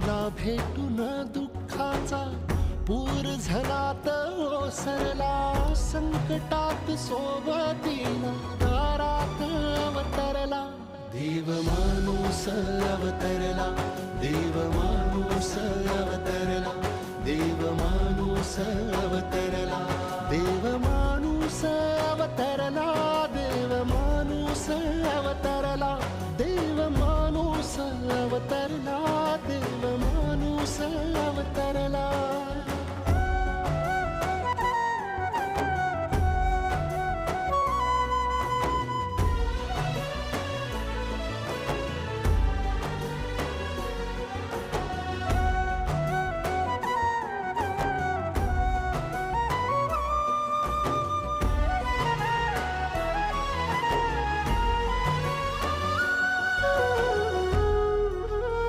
तुला भेटून दुःखाचा पूर झलात ओसरला, संकटात सोबतीला दारात अवतरला. देव माणूस अवतरला, देव माणूस अवतरला, देव माणूस अवतरला.